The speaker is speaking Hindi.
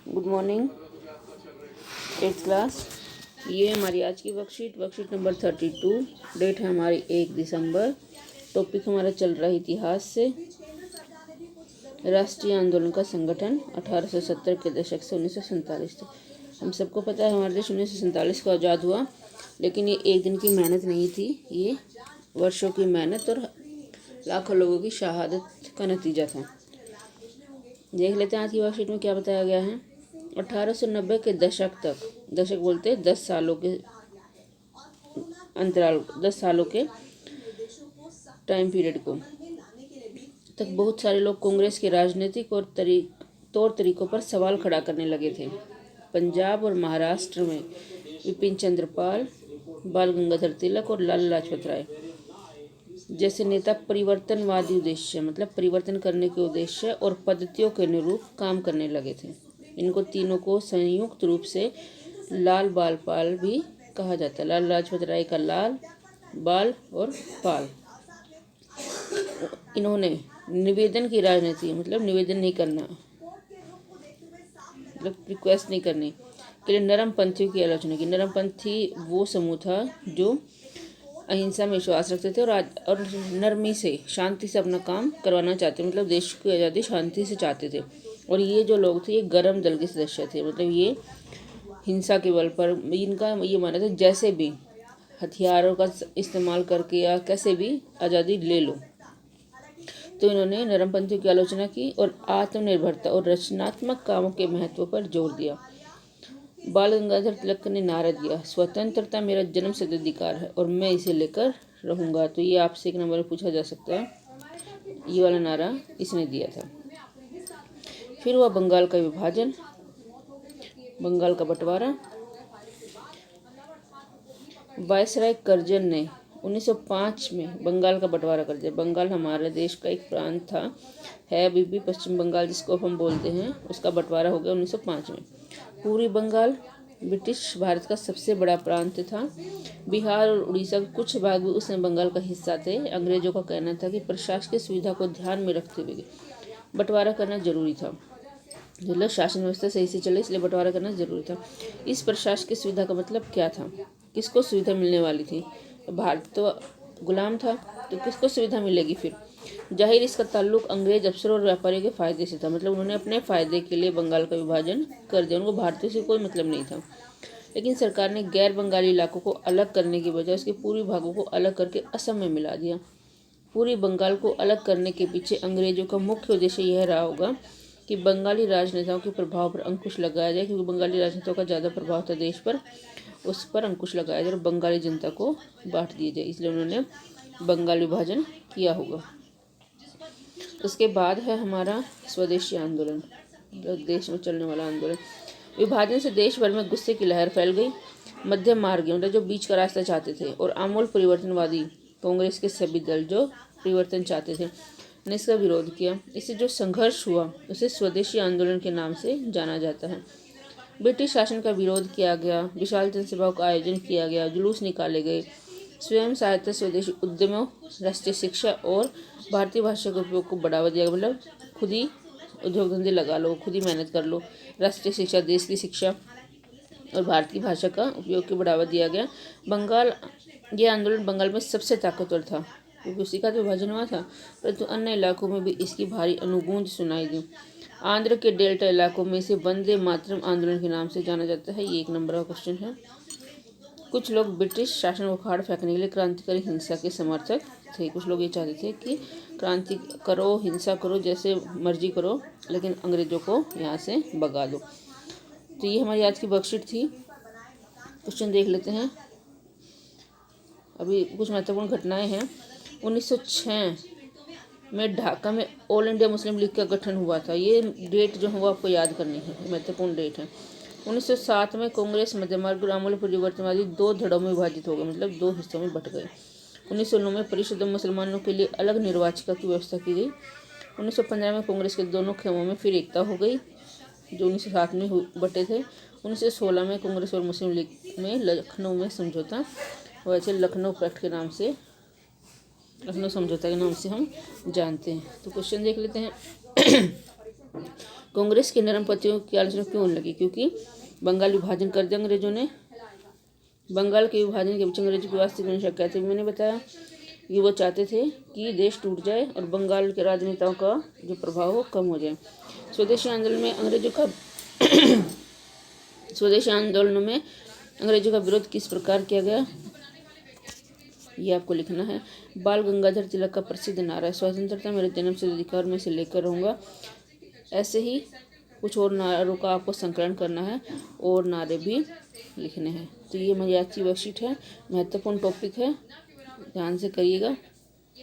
Good morning eighth class. ये हमारी आज की वर्कशीट नंबर 32। डेट है हमारी 1 दिसंबर। टॉपिक हमारा चल रहा है इतिहास से। राष्ट्रीय आंदोलन का संगठन 1870 के दशक से 1947 तक। हम सबको पता है हमारा देश 1947 को आज़ाद हुआ, लेकिन ये एक दिन की मेहनत नहीं थी, ये वर्षों की मेहनत और लाखों लोगों की शहादत का नतीजा था। देख लेते हैं आज की वर्कशीट में क्या बताया गया है। 1890 के दशक तक, दशक बोलते हैं 10 सालों के अंतराल, 10 सालों के टाइम पीरियड को तक बहुत सारे लोग कांग्रेस के राजनीतिक और तौर तरीकों पर सवाल खड़ा करने लगे थे। पंजाब और महाराष्ट्र में विपिन चंद्र पाल, बाल गंगाधर तिलक और लाला लाजपत राय जैसे नेता परिवर्तनवादी उद्देश्य, मतलब परिवर्तन करने के उद्देश्य और पद्धतियों के अनुरूप काम करने लगे थे। इनको तीनों को संयुक्त रूप से लाल बाल पाल भी कहा जाता है। लाला लाजपत राय का लाल, बाल और पाल। इन्होंने निवेदन की राजनीति, मतलब निवेदन नहीं करना, मतलब रिक्वेस्ट नहीं करने के लिए नरम पंथियों की आलोचना की। नरम पंथी वो समूह था जो अहिंसा में विश्वास रखते थे और नरमी से, शांति से अपना काम करवाना चाहते, मतलब देश की आज़ादी शांति से चाहते थे। और ये जो लोग थे ये गरम दल के सदस्य थे, मतलब ये हिंसा के बल पर, इनका ये मानना था जैसे भी हथियारों का इस्तेमाल करके या कैसे भी आज़ादी ले लो। तो इन्होंने नरमपंथियों की आलोचना की और आत्मनिर्भरता और रचनात्मक कामों के महत्व पर जोर दिया। बाल गंगाधर तिलक ने नारा दिया, स्वतंत्रता मेरा जन्मसिद्ध अधिकार है और मैं इसे लेकर रहूँगा। तो ये आपसे एक नंबर में पूछा जा सकता है, ये वाला नारा इसने दिया था। फिर हुआ बंगाल का विभाजन, बंगाल का बंटवारा। वायसराय कर्जन ने 1905 में बंगाल का बंटवारा कर दिया। बंगाल हमारे देश का एक प्रांत था, है अभी भी पश्चिम बंगाल जिसको हम बोलते हैं, उसका बंटवारा हो गया 1905 में। पूर्वी बंगाल ब्रिटिश भारत का सबसे बड़ा प्रांत था। बिहार और उड़ीसा के कुछ भाग भी उस बंगाल का हिस्सा थे। अंग्रेजों का कहना था कि प्रशासकीय सुविधा को ध्यान में रखते हुए बंटवारा करना जरूरी था, मतलब शासन व्यवस्था सही से चले इसलिए बंटवारा करना जरूरी था। इस प्रशासकीय सुविधा का मतलब क्या था, किसको सुविधा मिलने वाली थी? भारत तो गुलाम था, तो किसको सुविधा मिलेगी? फिर जाहिर इसका ताल्लुक अंग्रेज अफसरों और व्यापारियों के फायदे से था, मतलब उन्होंने अपने फायदे के लिए बंगाल का विभाजन कर दिया, उनको भारतीयों से कोई मतलब नहीं था। लेकिन सरकार ने गैर बंगाली इलाकों को अलग करने की बजाय उसके पूर्वी भागों को अलग करके असम में मिला दिया। पूरी बंगाल को अलग करने के पीछे अंग्रेजों का मुख्य उद्देश्य यह रहा होगा कि बंगाली राजनेताओं के प्रभाव पर अंकुश लगाया जाए, क्योंकि बंगाली राजनेताओं का ज़्यादा प्रभाव था देश पर, उस पर अंकुश लगाया जाए और बंगाली जनता को बांट दिया जाए, इसलिए उन्होंने बंगाल विभाजन किया होगा। उसके बाद है हमारा स्वदेशी आंदोलन, देश में चलने वाला आंदोलन। विभाजन से देश भर में गुस्से की लहर फैल गई। मध्यम मार्ग, मतलब जो बीच का रास्ता चाहते थे, और आमूल परिवर्तनवादी कांग्रेस के सभी दल जो परिवर्तन चाहते थे ने इसका विरोध किया। इससे जो संघर्ष हुआ उसे स्वदेशी आंदोलन के नाम से जाना जाता है। ब्रिटिश शासन का विरोध किया गया, विशाल जनसभाओं का आयोजन किया गया, जुलूस निकाले गए, स्वयं सहायता, स्वदेशी उद्यमों, राष्ट्रीय शिक्षा और भारतीय भाषा के उपयोग को बढ़ावा दिया गया, मतलब खुद ही उद्योग धंधे लगा लो, खुद ही मेहनत कर लो। राष्ट्रीय शिक्षा, देश की शिक्षा और भारतीय भाषा का उपयोग को बढ़ावा दिया गया। ये आंदोलन बंगाल में सबसे ताकतवर था क्योंकि उसी का तो विभाजन हुआ था, परंतु अन्य इलाकों में भी इसकी भारी अनुगूंज सुनाई दी। आंध्र के डेल्टा इलाकों में इसे वंदे मातरम आंदोलन के नाम से जाना जाता है। ये एक नंबर का क्वेश्चन है। कुछ लोग ब्रिटिश शासन को उखाड़ फेंकने के लिए क्रांतिकारी हिंसा के समर्थक थे। कुछ लोग ये चाहते थे कि क्रांति करो, हिंसा करो, जैसे मर्जी करो, लेकिन अंग्रेजों को यहाँ से भगा दो। तो ये हमारी आज की वर्कशीट थी। क्वेश्चन देख लेते हैं। अभी कुछ महत्वपूर्ण घटनाएं हैं। 1906 में ढाका में ऑल इंडिया मुस्लिम लीग का गठन हुआ था। ये डेट जो है वो आपको याद करनी है, महत्वपूर्ण डेट है। 1907 में कांग्रेस मध्यमार्ग और आमूल परिवर्तनवादी दो धड़ों में विभाजित हो गए, मतलब दो हिस्सों में बट गए। 1909 में परिशुद्ध मुसलमानों के लिए अलग निर्वाचिका की व्यवस्था की गई। 1915 में कांग्रेस के दोनों खेमों में फिर एकता हो गई जो 1907 में बटे थे। 1916 में कांग्रेस और मुस्लिम लीग में लखनऊ में समझौता, वैसे लखनऊ पैक्ट के नाम से, लखनऊ समझौता के नाम से हम जानते हैं। तो क्वेश्चन देख लेते हैं। कांग्रेस के नरम पत्तियों की आलोचना क्यों लगी? क्योंकि बंगाल विभाजन कर दिया अंग्रेजों ने। बंगाल के विभाजन के पीछे अंग्रेजों की वास्तविक मंशा क्या थी? मैंने बताया कि वो चाहते थे कि देश टूट जाए और बंगाल के राजनेताओं का जो प्रभाव हो कम हो जाए। स्वदेशी आंदोलन में अंग्रेजों का स्वदेशी आंदोलनों में अंग्रेजों का विरोध किस प्रकार किया गया, ये आपको लिखना है। बाल गंगाधर तिलक का प्रसिद्ध नारा है, स्वतंत्रता मेरे जन्म से अधिकार में से लेकर रहूँगा। ऐसे ही कुछ और नारों का आपको संकलन करना है और नारे भी लिखने हैं। तो ये मजाची वर्कशीट है, महत्वपूर्ण टॉपिक है, ध्यान से करिएगा।